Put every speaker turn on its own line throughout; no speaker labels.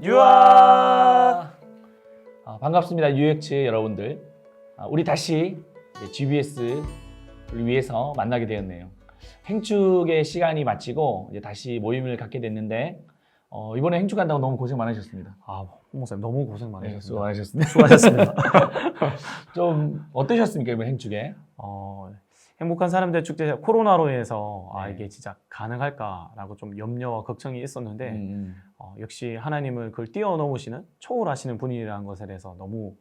유아!
반갑습니다. UX 여러분들. 우리 다시 GBS를 위해서 만나게 되었네요. 행축의 시간이 마치고 이제 다시 모임을 갖게 됐는데 이번에 행축한다고 너무 고생 많으셨습니다.
홍목사님 너무 고생
네,
많으셨습니다.
수고 많으셨습니다.
수고하셨습니다.
좀 어떠셨습니까, 이번 행축에?
행복한 사람들 축제 코로나로 인해서
네.
이게 진짜 가능할까라고 좀 염려와 걱정이 있었는데 역시 하나님을 그걸 뛰어넘으시는 초월하시는 분이라는 것에 대해서 너무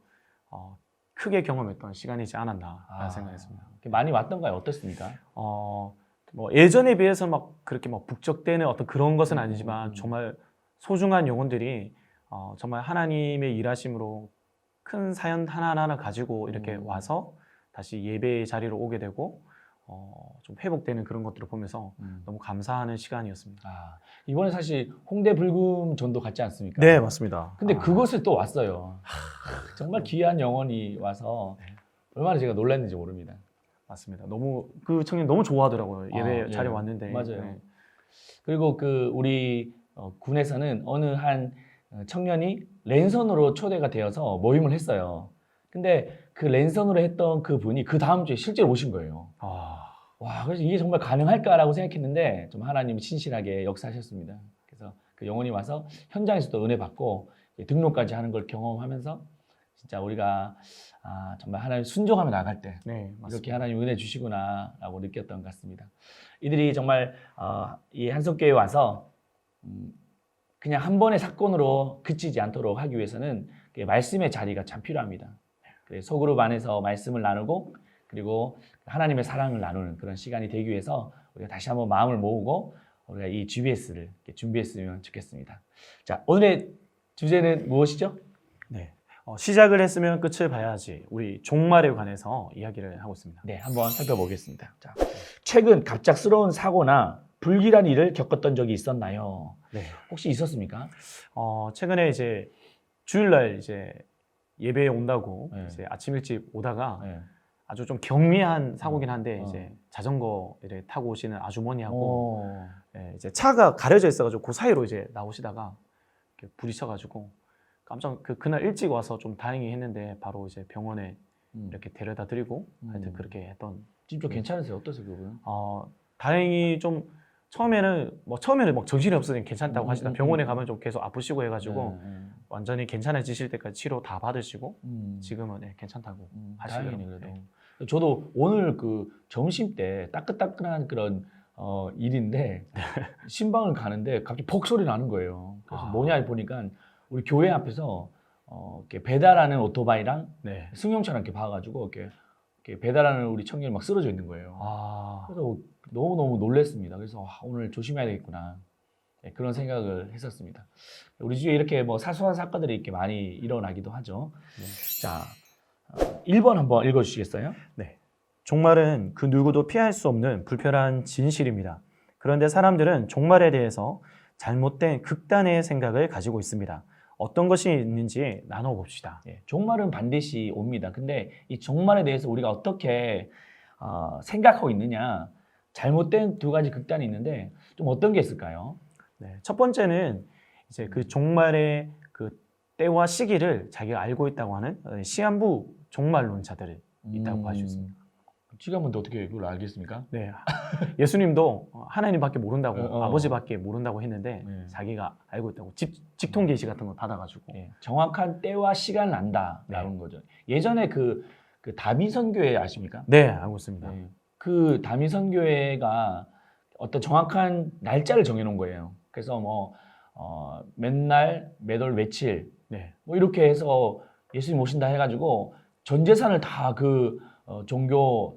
크게 경험했던 시간이지 않았나라는 생각했습니다.
많이 왔던가요? 어떻습니까?
뭐 예전에 비해서 막 그렇게 막 북적대는 어떤 그런 것은 아니지만 정말 소중한 영혼들이 정말 하나님의 일하심으로 큰 사연 하나하나 가지고 이렇게 와서 다시 예배의 자리로 오게 되고 좀 회복되는 그런 것들을 보면서 너무 감사하는 시간이었습니다.
이번에 사실 홍대 불금 전도 같지 않습니까?
네, 맞습니다.
근데 그곳에 또 왔어요. 정말 귀한 영혼이 와서 얼마나 제가 놀랐는지 모릅니다.
맞습니다. 너무 그 청년 너무 좋아하더라고요. 예배 자리에
예.
왔는데.
맞아요.
네.
그리고 우리 군에서는 어느 한 청년이 랜선으로 초대가 되어서 모임을 했어요. 근데 그 랜선으로 했던 그 분이 그 다음 주에 실제로 오신 거예요. 와, 그래서 이게 정말 가능할까라고 생각했는데 좀 하나님이 신실하게 역사하셨습니다. 그래서 그 영혼이 와서 현장에서도 은혜 받고 등록까지 하는 걸 경험하면서 진짜 우리가 정말 하나님 순종하며 나갈 때 이렇게 하나님 은혜 주시구나라고 느꼈던 것 같습니다. 이들이 정말 이 한석교회에 와서 그냥 한 번의 사건으로 그치지 않도록 하기 위해서는 말씀의 자리가 참 필요합니다. 소그룹 안에서 말씀을 나누고 그리고 하나님의 사랑을 나누는 그런 시간이 되기 위해서 우리가 다시 한번 마음을 모으고 우리가 이 GBS를 준비했으면 좋겠습니다. 자, 오늘의 주제는 무엇이죠?
네. 시작을 했으면 끝을 봐야지. 우리 종말에 관해서 이야기를 하고 있습니다.
네, 한번 살펴보겠습니다. 자, 최근 갑작스러운 사고나 불길한 일을 겪었던 적이 있었나요?
네.
혹시 있었습니까?
최근에 이제 주일날 이제 예배에 온다고
네.
이제 아침 일찍 오다가
네.
아주 좀 경미한 사고긴 한데 이제 자전거를 타고 오시는 아주머니하고 이제 차가 가려져 있어가지고 그 사이로 이제 나오시다가 이렇게 부딪혀가지고 깜짝 그날 일찍 와서 좀 다행히 했는데 바로 이제 병원에 이렇게 데려다 드리고 하여튼 그렇게 했던.
진짜 괜찮으세요? 어떠세요, 그분?
다행히 좀 처음에는 막 정신이 없으니 괜찮다고 하시다 병원에 가면 좀 계속 아프시고 해가지고 완전히 괜찮아지실 때까지 치료 다 받으시고 지금은 괜찮다고 하시더라고요.
다행이네, 그래도. 저도 오늘 그 점심 때 따끈따끈한 그런 일인데 신방을 가는데 갑자기 퍽 소리 나는 거예요. 그래서 뭐냐 보니까 우리 교회 앞에서 이렇게 배달하는 오토바이랑 승용차랑 이렇게 봐가지고 이렇게 배달하는 우리 청년이 막 쓰러져 있는 거예요. 그래서 너무너무 놀랐습니다. 그래서 오늘 조심해야 되겠구나. 그런 생각을 했었습니다. 우리 주위에 이렇게 뭐 사소한 사건들이 이렇게 많이 일어나기도 하죠. 자, 1번 한번 읽어주시겠어요?
네. 종말은 그 누구도 피할 수 없는 불편한 진실입니다. 그런데 사람들은 종말에 대해서 잘못된 극단의 생각을 가지고 있습니다. 어떤 것이 있는지 나눠봅시다.
종말은 반드시 옵니다. 근데 이 종말에 대해서 우리가 어떻게 생각하고 있느냐, 잘못된 두 가지 극단이 있는데 좀 어떤 게 있을까요?
네, 첫 번째는 이제 그 종말의 그 때와 시기를 자기가 알고 있다고 하는 시한부 종말론자들이 있다고 할 수 있습니다.
지가 뭔데 어떻게 그걸 알겠습니까?
네, 예수님도 하나님밖에 모른다고 아버지밖에 모른다고 했는데 자기가 알고 있다고 직통 계시 같은 거 받아가지고
정확한 때와 시간을 안다라는 거죠. 예전에 그 다미선교회 아십니까?
네, 알고 있습니다.
그 다미선교회가 어떤 정확한 날짜를 정해놓은 거예요. 그래서 뭐 맨날 매월 며칠 뭐 이렇게 해서 예수님 오신다 해가지고 전 재산을 다 그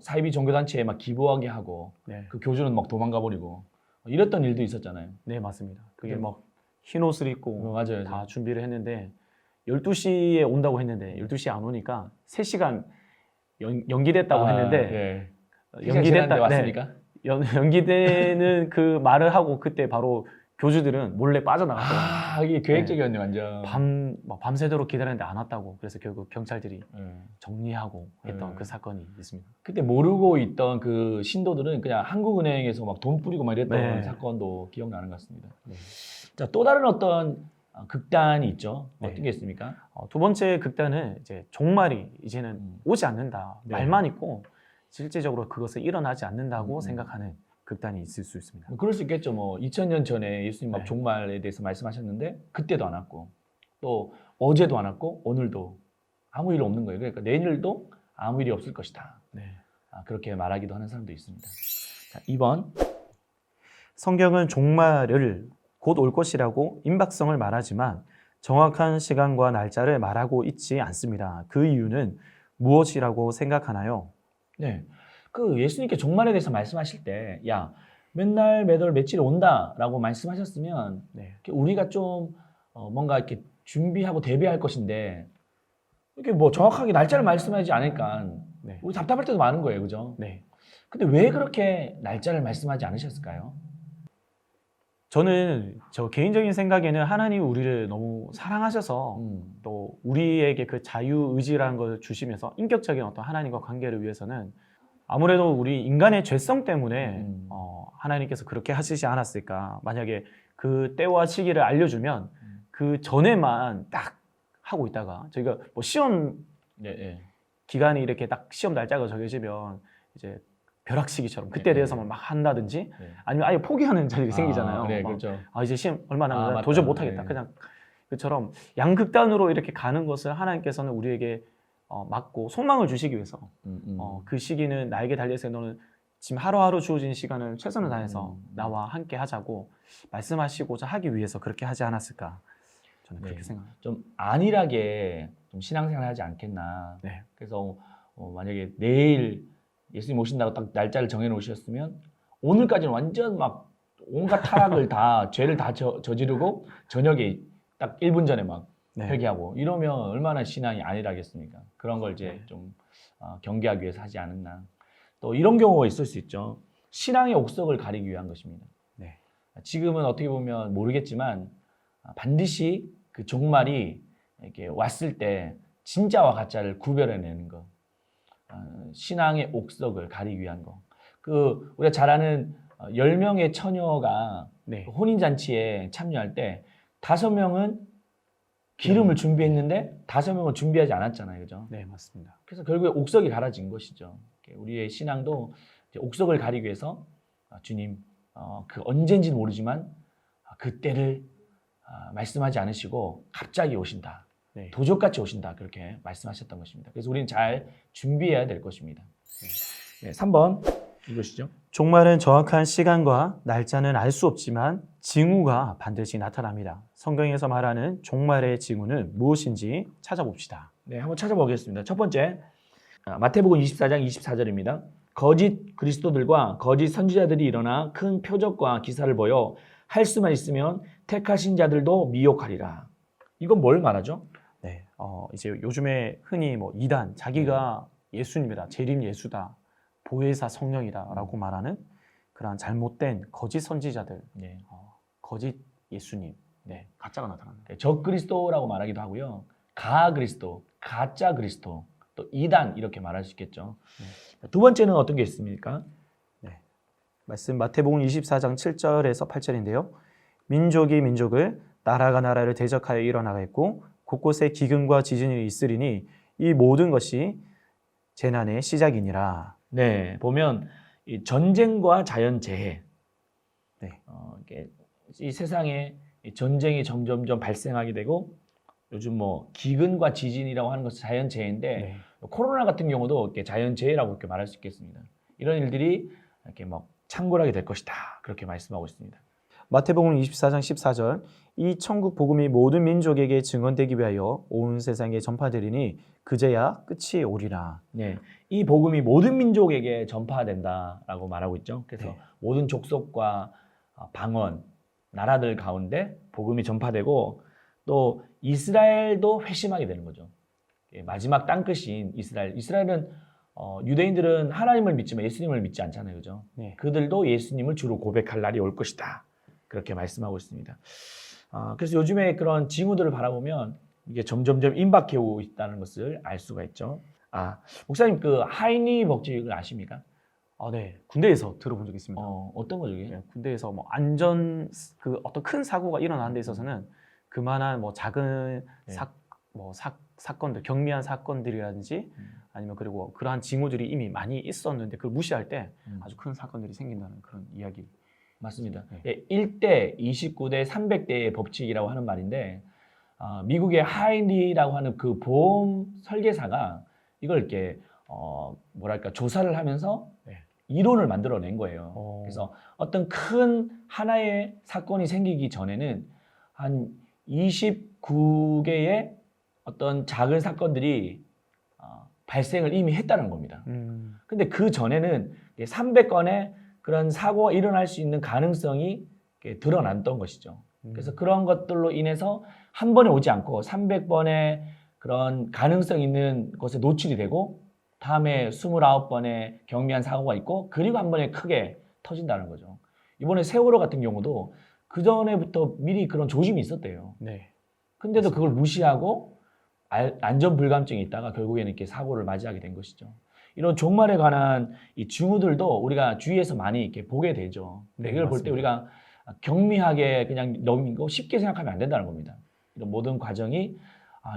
사이비 종교단체에 막 기부하게 하고 그 교주는 막 도망가 버리고 이랬던 일도 있었잖아요.
네, 맞습니다. 그게 막 흰 옷을 입고
맞아요.
다 준비를 했는데 12시에 온다고 했는데 12시에 안 오니까 3시간 연기됐다고 했는데
연기됐다 왔습니까?
연기되는 그 말을 하고 그때 바로 교주들은 몰래 빠져나갔더라고요.
이게 계획적이었네, 완전.
밤새도록 기다렸는데 안 왔다고. 그래서 결국 경찰들이 정리하고 했던 그 사건이 있습니다.
그때 모르고 있던 그 신도들은 그냥 한국은행에서 막 돈 뿌리고 막 이랬던 사건도 기억나는 것 같습니다. 자, 또 다른 어떤 극단이 있죠.
네.
어떤 게 있습니까?
두 번째 극단은 이제 종말이 이제는 오지 않는다.
네.
말만 있고 실제적으로 그것을 일어나지 않는다고
음.
생각하는 극단이 있을 수 있습니다.
그럴 수 있겠죠. 뭐 2000년 전에 예수님 막
네.
종말에 대해서 말씀하셨는데 그때도 안 왔고 또 어제도 안 왔고 오늘도 아무 일 없는 거예요. 그러니까 내일도 아무 일이 없을 것이다.
네.
그렇게 말하기도 하는 사람도 있습니다. 자, 2번.
성경은 종말을 곧 올 것이라고 임박성을 말하지만 정확한 시간과 날짜를 말하고 있지 않습니다. 그 이유는 무엇이라고 생각하나요?
네. 그 예수님께 종말에 대해서 말씀하실 때, 야, 맨날 매달 며칠 온다라고 말씀하셨으면
네.
이렇게 우리가 좀 뭔가 이렇게 준비하고 대비할 것인데 이렇게 뭐 정확하게 날짜를 말씀하지 않으니까
네.
우리 답답할 때도 많은 거예요, 그죠?
네.
근데 왜 그렇게 날짜를 말씀하지 않으셨을까요?
저는 저 개인적인 생각에는 하나님이 우리를 너무 사랑하셔서 또 우리에게 그 자유 의지라는 걸 주시면서 인격적인 어떤 하나님과 관계를 위해서는 아무래도 우리 인간의 죄성 때문에 하나님께서 그렇게 하시지 않았을까. 만약에 그 때와 시기를 알려주면 그 전에만 딱 하고 있다가 저희가 뭐 시험
네.
기간이 이렇게 딱 시험 날짜가 정해지면 이제 벼락시기처럼 그때
네.
대해서만 막 한다든지
네.
아니면 아예 포기하는 자들이 생기잖아요.
네,
막,
그렇죠.
이제 시험 얼마 남았는데
맞다.
도저히 못하겠다.
네.
그냥 그처럼 양극단으로 이렇게 가는 것을 하나님께서는 우리에게 막고 소망을 주시기 위해서 그 시기는 나에게 달려있어요. 너는 지금 하루하루 주어진 시간을 최선을 다해서 나와 함께 하자고 말씀하시고자 하기 위해서 그렇게 하지 않았을까 저는 그렇게
네.
생각합니다.
좀 안일하게 좀 신앙생활 하지 않겠나.
네.
그래서 만약에 내일 예수님 오신다고 딱 날짜를 정해 놓으셨으면 오늘까지는 완전 막 온갖 타락을 다 죄를 다 저지르고 저녁에 딱 1분 전에 막
네.
회개하고 이러면 얼마나 신앙이 안일하겠습니까? 그런 걸 이제
네.
좀 경계하기 위해서 하지 않았나. 또 이런 경우가 있을 수 있죠. 신앙의 옥석을 가리기 위한 것입니다.
네.
지금은 어떻게 보면 모르겠지만 반드시 그 종말이 이렇게 왔을 때 진짜와 가짜를 구별해내는 것. 신앙의 옥석을 가리기 위한 거. 그 우리가 잘 아는 10명의 처녀가
네.
혼인잔치에 참여할 때 5명은 기름을 준비했는데 5명은 준비하지 않았잖아요. 그죠?
네, 맞습니다.
그래서 결국에 옥석이 갈라진 것이죠. 우리의 신앙도 이제 옥석을 가리기 위해서 주님 그 언젠지는 모르지만 그때를 말씀하지 않으시고 갑자기 오신다.
네.
도적같이 오신다. 그렇게 말씀하셨던 것입니다. 그래서 우리는 잘 준비해야 될 것입니다. 네, 3번 이것이죠.
종말은 정확한 시간과 날짜는 알 수 없지만 징후가 반드시 나타납니다. 성경에서 말하는 종말의 징후는 무엇인지 찾아봅시다.
네, 한번 찾아보겠습니다. 첫 번째, 마태복음 24장 24절입니다. 거짓 그리스도들과 거짓 선지자들이 일어나 큰 표적과 기사를 보여 할 수만 있으면 택하신 자들도 미혹하리라. 이건 뭘 말하죠?
네, 이제 요즘에 흔히 뭐 이단, 자기가 예수님이다, 재림 예수다, 보혜사 성령이다라고 말하는 그러한 잘못된 거짓 선지자들,
네.
거짓 예수님, 네, 가짜가 나타납니다.
적 그리스도라고 말하기도 하고요. 가 그리스도, 가짜 그리스도, 또 이단 이렇게 말할 수 있겠죠. 두 번째는 어떤 게 있습니까?
네, 말씀 마태복음 24장 7절에서 8절인데요. 민족이 민족을, 나라가 나라를 대적하여 일어나겠고 곳곳에 기근과 지진이 있으리니 이 모든 것이 재난의 시작이니라.
네, 보면 이 전쟁과 자연재해,
네.
이게 이 세상에 이 전쟁이 점점점 발생하게 되고 요즘 뭐 기근과 지진이라고 하는 것은 자연재해인데
네.
코로나 같은 경우도 이렇게 자연재해라고 이렇게 말할 수 있겠습니다. 이런 일들이 이렇게 막 창궐하게 될 것이다. 그렇게 말씀하고 있습니다.
마태복음 24장 14절 이 천국 복음이 모든 민족에게 증언되기 위하여 온 세상에 전파되리니 그제야 끝이 오리라.
네, 이 복음이 모든 민족에게 전파된다라고 말하고 있죠. 그래서
네.
모든 족속과 방언, 나라들 가운데 복음이 전파되고 또 이스라엘도 회심하게 되는 거죠. 마지막 땅끝인 이스라엘. 이스라엘은 유대인들은 하나님을 믿지만 예수님을 믿지 않잖아요, 그죠?
네.
그들도 예수님을 주로 고백할 날이 올 것이다. 그렇게 말씀하고 있습니다. 그래서 요즘에 그런 징후들을 바라보면 이게 점점점 임박해 오고 있다는 것을 알 수가 있죠. 목사님 그 하이니 법칙을 아십니까?
네. 군대에서 들어본 적이 있습니다.
어떤 거죠, 이게?
네, 군대에서 뭐 안전 그 어떤 큰 사고가 일어나는 데 있어서는 그만한 뭐 작은
네.
사건들, 경미한 사건들이라든지 아니면 그리고 그러한 징후들이 이미 많이 있었는데 그걸 무시할 때 아주 큰 사건들이 생긴다는 그런 이야기.
맞습니다.
네.
예, 1대 29대 300대의 법칙이라고 하는 말인데 미국의 하인리라고 하는 그 보험 설계사가 이걸 이렇게 뭐랄까 조사를 하면서
네.
이론을 만들어낸 거예요. 그래서 어떤 큰 하나의 사건이 생기기 전에는 한 29개의 어떤 작은 사건들이 발생을 이미 했다는 겁니다. 근데 그 전에는 300건의 그런 사고가 일어날 수 있는 가능성이 드러났던 것이죠. 그래서 그런 것들로 인해서 한 번에 오지 않고 300번의 그런 가능성 있는 것에 노출이 되고 다음에 29번의 경미한 사고가 있고 그리고 한 번에 크게 터진다는 거죠. 이번에 세월호 같은 경우도 그 전에부터 미리 그런 조짐이 있었대요.
네.
근데도 그걸 무시하고 안전 불감증이 있다가 결국에는 이렇게 사고를 맞이하게 된 것이죠. 이런 종말에 관한 이 징후들도 우리가 주위에서 많이 이렇게 보게 되죠.
네,
이걸 볼 때
맞습니다.
우리가 경미하게 그냥 넘기고 쉽게 생각하면 안 된다는 겁니다. 이런 모든 과정이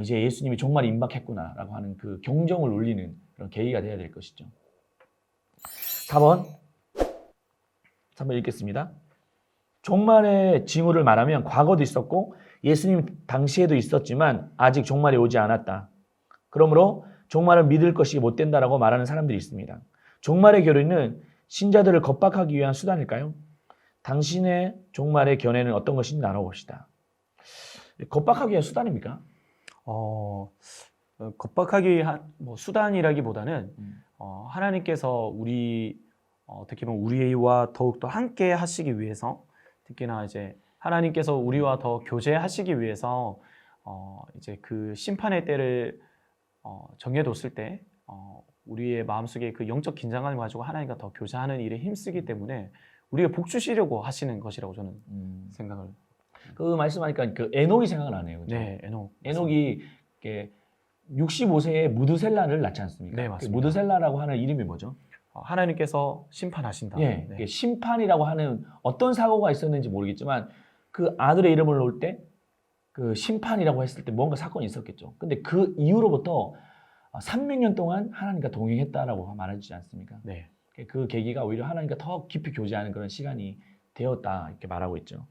이제 예수님이 종말이 임박했구나라고 하는 그 경종을 울리는 그런 계기가 되어야 될 것이죠. 4번 읽겠습니다. 종말의 징후를 말하면 과거도 있었고 예수님 당시에도 있었지만 아직 종말이 오지 않았다. 그러므로 종말을 믿을 것이 못 된다라고 말하는 사람들이 있습니다. 종말의 교리는 신자들을 겁박하기 위한 수단일까요? 당신의 종말의 견해는 어떤 것인지 나눠봅시다. 겁박하기 위한 수단입니까?
겁박하기 위한 수단이라기보다는 하나님께서 어떻게 보면 우리와 더욱더 함께 하시기 위해서 특히나 이제 하나님께서 우리와 더 교제하시기 위해서 이제 그 심판의 때를 정해뒀을 때 우리의 마음속에 그 영적 긴장감을 가지고 하나님과 더 교제하는 일에 힘쓰기 때문에 우리가 복 주시려고 하시는 것이라고 저는 생각을.
그 말씀하니까 그 에녹이 생각나네요. 그렇죠?
네, 에녹.
에녹이 65세에 무드셀라를 낳지 않습니까?
네,
그
맞습니다.
무드셀라라고 하는 이름이 뭐죠?
하나님께서 심판하신다.
예,
네.
심판이라고 하는 어떤 사고가 있었는지 모르겠지만 그 아들의 이름을 놓을 때 그 심판이라고 했을 때 뭔가 사건이 있었겠죠. 근데 그 이후로부터 300년 동안 하나님과 동행했다라고 말해주지 않습니까?
네.
그 계기가 오히려 하나님과 더 깊이 교제하는 그런 시간이 되었다 이렇게 말하고 있죠.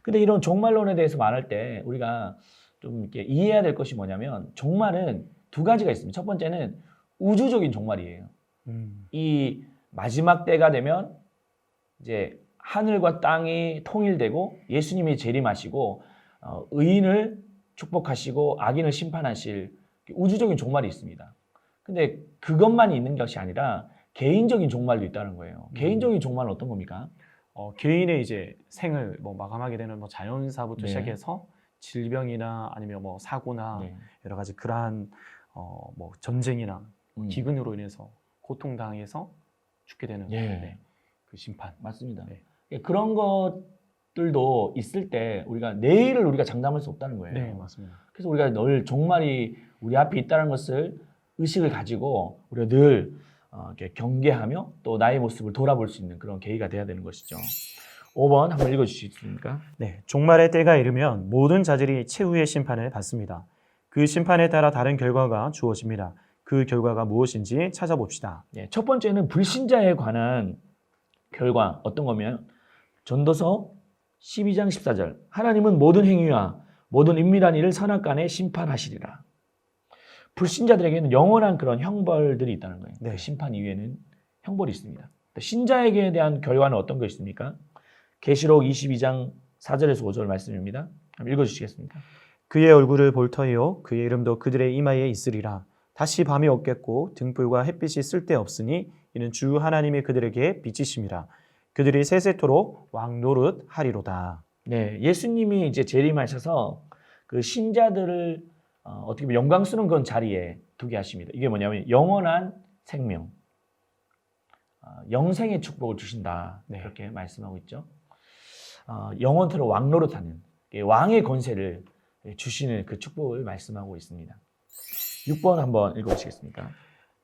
근데 이런 종말론에 대해서 말할 때 우리가 좀 이렇게 이해해야 될 것이 뭐냐면 종말은 두 가지가 있습니다. 첫 번째는 우주적인 종말이에요. 이 마지막 때가 되면 이제 하늘과 땅이 통일되고 예수님이 재림하시고 의인을 축복하시고 악인을 심판하실 우주적인 종말이 있습니다. 근데 그것만 있는 것이 아니라 개인적인 종말도 있다는 거예요. 개인적인 종말은 어떤 겁니까?
개인의 이제 생을 마감하게 되는 자연사부터
네.
시작해서 질병이나 아니면 사고나
네.
여러 가지 그러한 전쟁이나 기근으로 인해서 고통당해서 죽게 되는
예.
그 심판.
맞습니다.
네.
그런 것들도 있을 때 우리가 내일을 우리가 장담할 수 없다는 거예요.
네, 맞습니다.
그래서 우리가 늘 종말이 우리 앞에 있다는 것을 의식을 가지고 우리가 늘 이렇게 경계하며 또 나의 모습을 돌아볼 수 있는 그런 계기가 돼야 되는 것이죠. 5번 한번 읽어주시겠습니까?
네, 종말의 때가 이르면 모든 자들이 최후의 심판을 받습니다. 그 심판에 따라 다른 결과가 주어집니다. 그 결과가 무엇인지 찾아봅시다.
네, 첫 번째는 불신자에 관한 결과 어떤 거면 전도서 12장 14절 하나님은 모든 행위와 모든 은밀한 일을 선악간에 심판하시리라. 불신자들에게는 영원한 그런 형벌들이 있다는 거예요.
네.
그 심판 이후에는 형벌이 있습니다. 신자에게 대한 결과는 어떤 것이 있습니까? 계시록 22장 4절에서 5절 말씀입니다. 한번 읽어주시겠습니까?
그의 얼굴을 볼 터이요 그의 이름도 그들의 이마에 있으리라. 다시 밤이 없겠고 등불과 햇빛이 쓸데없으니 이는 주 하나님이 그들에게 빛이심이라. 그들이 세세토록 왕 노릇 하리로다.
네, 예수님이 이제 재림하셔서 그 신자들을 어떻게 보면 영광스러운 그런 자리에 두게 하십니다. 이게 뭐냐면 영원한 생명, 영생의 축복을 주신다.
네.
그렇게 말씀하고 있죠. 영원토록 왕노릇하는 왕의 권세를 주시는 그 축복을 말씀하고 있습니다. 6번 한번 읽어보시겠습니까?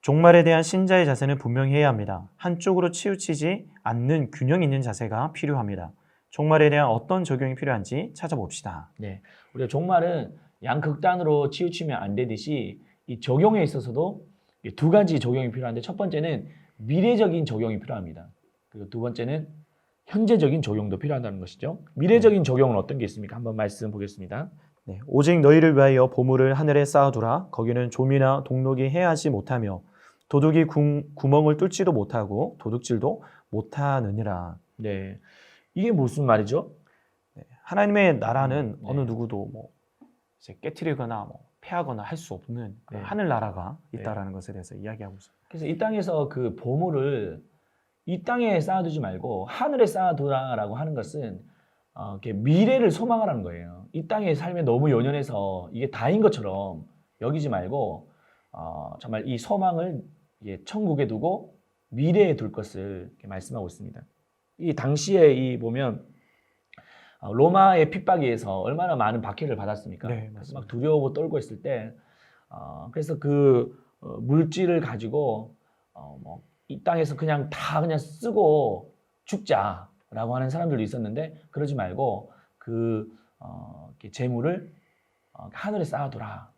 종말에 대한 신자의 자세는 분명히 해야 합니다. 한쪽으로 치우치지 않는 균형 있는 자세가 필요합니다. 종말에 대한 어떤 적용이 필요한지 찾아봅시다.
네, 우리가 종말은 양극단으로 치우치면 안 되듯이 이 적용에 있어서도 두 가지 적용이 필요한데 첫 번째는 미래적인 적용이 필요합니다. 그리고 두 번째는 현재적인 적용도 필요하다는 것이죠. 미래적인 적용은 어떤 게 있습니까? 한번 말씀 보겠습니다.
네, 오직 너희를 위하여 보물을 하늘에 쌓아두라. 거기는 좀이나 동록이 해하지 못하며 도둑이 구멍을 뚫지도 못하고 도둑질도 못하느니라.
네, 이게 무슨 말이죠?
네, 하나님의 나라는
네.
어느 누구도 뭐 이제 깨트리거나 뭐 패하거나 할 수 없는 그
네.
하늘 나라가 있다라는 것에 대해서 이야기하고 있습니다.
그래서 이 땅에서 그 보물을 이 땅에 쌓아두지 말고 하늘에 쌓아두라라고 하는 것은 이렇게 미래를 소망하라는 거예요. 이 땅의 삶에 너무 연연해서 이게 다인 것처럼 여기지 말고 정말 이 소망을 천국에 두고 미래에 둘 것을 이렇게 말씀하고 있습니다. 이 당시에 이 보면 로마의 핍박에 의해서 얼마나 많은 박해를 받았습니까?
네,
그래서
맞습니다.
막 두려워 떨고 있을 때 그래서 그 물질을 가지고 뭐 이 땅에서 그냥 다 그냥 쓰고 죽자라고 하는 사람들도 있었는데 그러지 말고 그 재물을 하늘에 쌓아두라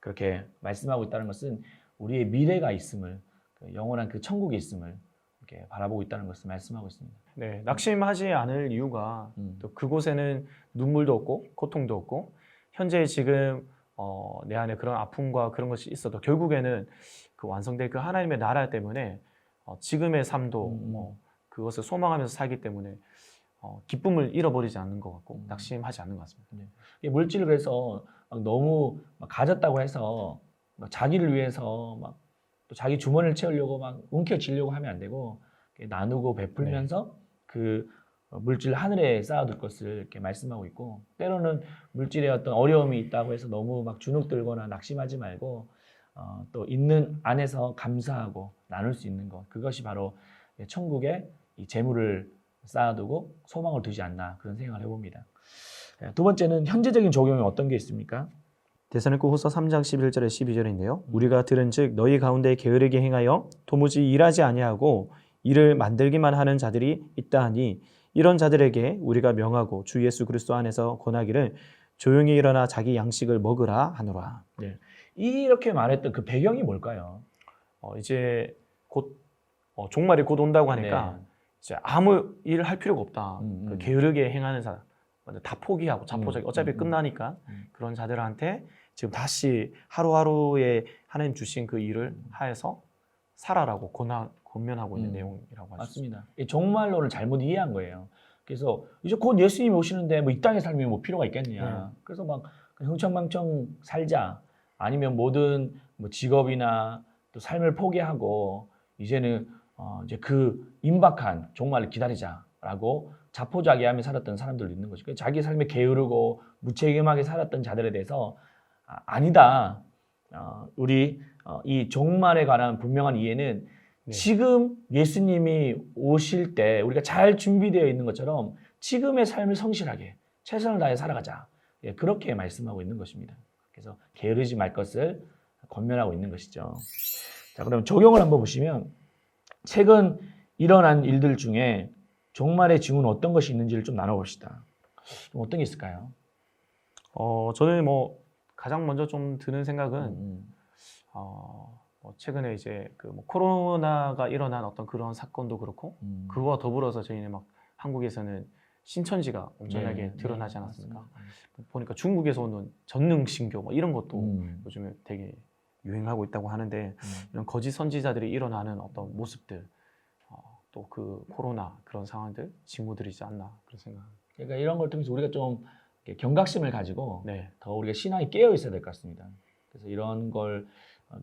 그렇게 말씀하고 있다는 것은 우리의 미래가 있음을 그 영원한 그 천국이 있음을 이렇게 바라보고 있다는 것을 말씀하고 있습니다.
네, 낙심하지 않을 이유가 또 그곳에는 눈물도 없고 고통도 없고 현재 지금 내 안에 그런 아픔과 그런 것이 있어도 결국에는 그 완성될 그 하나님의 나라 때문에 지금의 삶도 뭐 그것을 소망하면서 살기 때문에 기쁨을 잃어버리지 않는 것 같고 낙심하지 않는 것 같습니다.
네. 이 물질을 그래서 막 너무 막 가졌다고 해서 막 자기를 위해서 막 또 자기 주머니를 채우려고 막 움켜쥐려고 하면 안 되고 나누고 베풀면서 그 물질 하늘에 쌓아둘 것을 이렇게 말씀하고 있고 때로는 물질에 어떤 어려움이 있다고 해서 너무 막 주눅 들거나 낙심하지 말고 또 있는 안에서 감사하고 나눌 수 있는 것 그것이 바로 천국에 이 재물을 쌓아두고 소망을 두지 않나 그런 생각을 해봅니다. 두 번째는 현재적인 적용이 어떤 게 있습니까?
데살로니가후서 3장 11절에 12절인데요. 우리가 들은즉 너희 가운데 게으르게 행하여 도무지 일하지 아니하고 일을 만들기만 하는 자들이 있다 하니 이런 자들에게 우리가 명하고 주 예수 그리스도 안에서 권하기를 조용히 일어나 자기 양식을 먹으라 하노라.
네. 이렇게 말했던 그 배경이 뭘까요?
이제 곧 종말이 곧 온다고 하니까
네.
이제 아무 일을 할 필요가 없다.
음.
그 게으르게 행하는 사람 다 포기하고 자포자기 어차피 끝나니까 그런 자들한테 지금 다시 하루하루에 하나님 주신 그 일을 하여서 살아라고 권면하고 있는 내용이라고 하죠.
맞습니다. 이 종말론을 잘못 이해한 거예요. 그래서 이제 곧 예수님이 오시는데 뭐 이 땅의 삶이 뭐 필요가 있겠냐. 그래서 막 흥청망청 살자. 아니면 모든 뭐 직업이나 또 삶을 포기하고 이제는 이제 그 임박한 종말을 기다리자라고 자포자기하며 살았던 사람들도 있는 것이고 자기 삶에 게으르고 무책임하게 살았던 자들에 대해서 아니다. 우리 이 종말에 관한 분명한 이해는 지금 예수님이 오실 때 우리가 잘 준비되어 있는 것처럼 지금의 삶을 성실하게 최선을 다해 살아가자. 그렇게 말씀하고 있는 것입니다. 그래서 게으르지 말 것을 권면하고 있는 것이죠. 자, 그럼 적용을 한번 보시면 최근 일어난 일들 중에 종말의 징후는 어떤 것이 있는지를 좀 나눠봅시다. 좀 어떤 게 있을까요?
저는 뭐 가장 먼저 좀 드는 생각은 뭐 최근에 이제 그 뭐 코로나가 일어난 어떤 그런 사건도 그렇고 그거와 더불어서 저희는 막 한국에서는 신천지가 엄청나게 드러나지 않았습니까? 보니까 중국에서 오는 전능신교 뭐 이런 것도 요즘에 되게 유행하고 있다고 하는데 이런 거짓 선지자들이 일어나는 어떤 모습들 또 그 코로나 그런 상황들 징후들이지 않나 그런 생각.
그러니까 이런 걸 통해서 우리가 좀 경각심을 가지고 더 우리가 신앙이 깨어 있어야 될 것 같습니다. 그래서 이런 걸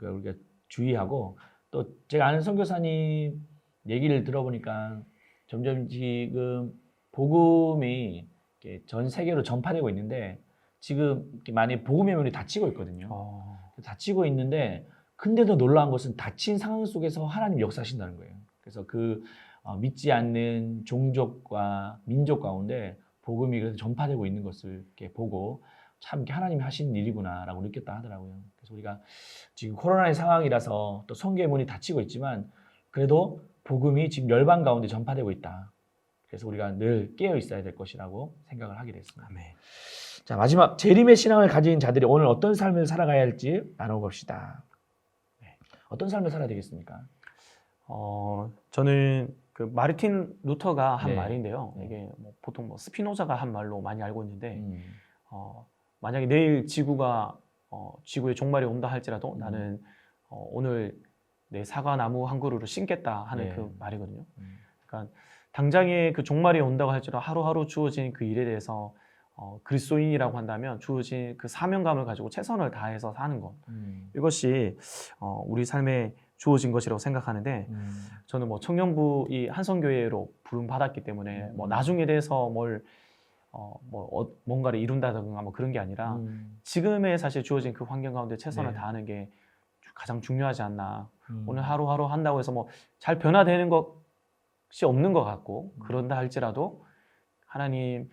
우리가 주의하고 또 제가 아는 선교사님 얘기를 들어보니까 점점 지금 복음이 전 세계로 전파되고 있는데 지금 많이 복음의 문이 닫히고 있거든요. 닫히고 있는데 근데도 놀라운 것은 닫힌 상황 속에서 하나님 역사하신다는 거예요. 그래서 그 믿지 않는 종족과 민족 가운데 복음이 그래서 전파되고 있는 것을 이렇게 보고 참 이렇게 하나님이 하시는 일이구나라고 느꼈다 하더라고요. 그래서 우리가 지금 코로나의 상황이라서 또 선교의 문이 닫히고 있지만 그래도 복음이 지금 열방 가운데 전파되고 있다. 그래서 우리가 늘 깨어 있어야 될 것이라고 생각을 하게 됐습니다.
아멘.
자, 마지막 재림의 신앙을 가진 자들이 오늘 어떤 삶을 살아가야 할지 나눠봅시다. 어떤 삶을 살아야 되겠습니까?
저는 그 마르틴 루터가 한
네.
말인데요. 이게 뭐 보통 뭐 스피노자가 한 말로 많이 알고 있는데
음.
만약에 내일 지구가 지구의 종말이 온다 할지라도 나는 오늘 내 사과나무 한 그루를 심겠다 하는
네.
그 말이거든요. 그러니까 당장에 그 종말이 온다고 할지라도 하루하루 주어진 그 일에 대해서 그리스도인이라고 한다면 주어진 그 사명감을 가지고 최선을 다해서 사는 것, 이것이 우리 삶에 주어진 것이라고 생각하는데, 저는 뭐 청년부 이 한성교회로 부름 받았기 때문에 뭐 나중에 대해서 뭔가를 이룬다든가 뭐 그런 게 아니라 지금의 사실 주어진 그 환경 가운데 최선을
네.
다하는 게 가장 중요하지 않나.
음.
오늘 하루하루 한다고 해서 뭐 잘 변화되는 것이 없는 것 같고, 그런다 할지라도 하나님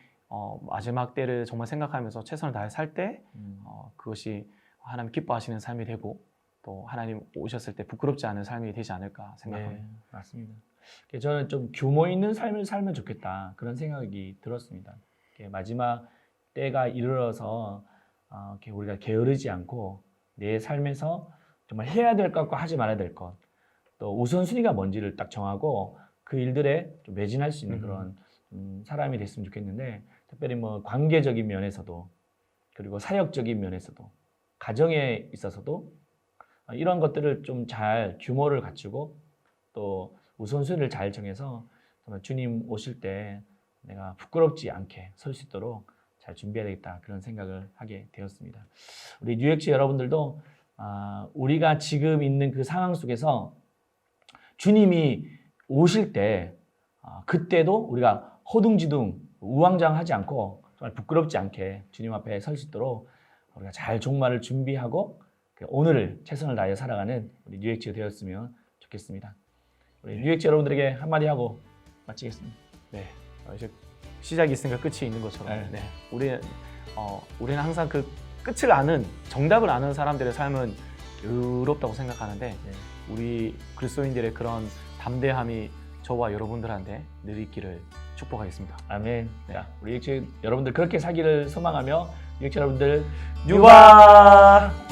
마지막 때를 정말 생각하면서 최선을 다해 살 때 그것이 하나님 기뻐하시는 삶이 되고 또 하나님 오셨을 때 부끄럽지 않은 삶이 되지 않을까 생각합니다.
네, 맞습니다. 저는 좀 규모 있는 삶을 살면 좋겠다 그런 생각이 들었습니다. 마지막 때가 이르러서 우리가 게으르지 않고 내 삶에서 정말 해야 될 것과 하지 말아야 될 것, 또 우선순위가 뭔지를 딱 정하고 그 일들에 좀 매진할 수 있는 그런 사람이 됐으면 좋겠는데, 특별히 뭐 관계적인 면에서도 그리고 사역적인 면에서도 가정에 있어서도 이런 것들을 좀 잘 규모를 갖추고 또 우선순위를 잘 정해서 정말 주님 오실 때 내가 부끄럽지 않게 설 수 있도록 잘 준비해야 되겠다 그런 생각을 하게 되었습니다. 우리 뉴엑치 여러분들도 우리가 지금 있는 그 상황 속에서 주님이 오실 때 그때도 우리가 허둥지둥 우왕좌왕하지 않고 정말 부끄럽지 않게 주님 앞에 설 수 있도록 우리가 잘 종말을 준비하고 오늘을 최선을 다해 살아가는 우리 뉴엑치가 되었으면 좋겠습니다. 우리 뉴엑치 여러분들에게 한마디 하고 마치겠습니다.
네, 이제 시작이 있으니까 끝이 있는 것처럼
네.
우리는 항상 그 끝을 아는, 정답을 아는 사람들의 삶은 의롭다고 생각하는데 우리 그리스도인들의 그런 담대함이 저와 여러분들한테 늘 있기를 축복하겠습니다.
아멘. 자, 우리 뉴엑치 여러분들 그렇게 살기를 소망하며 뉴엑치 여러분들
유바!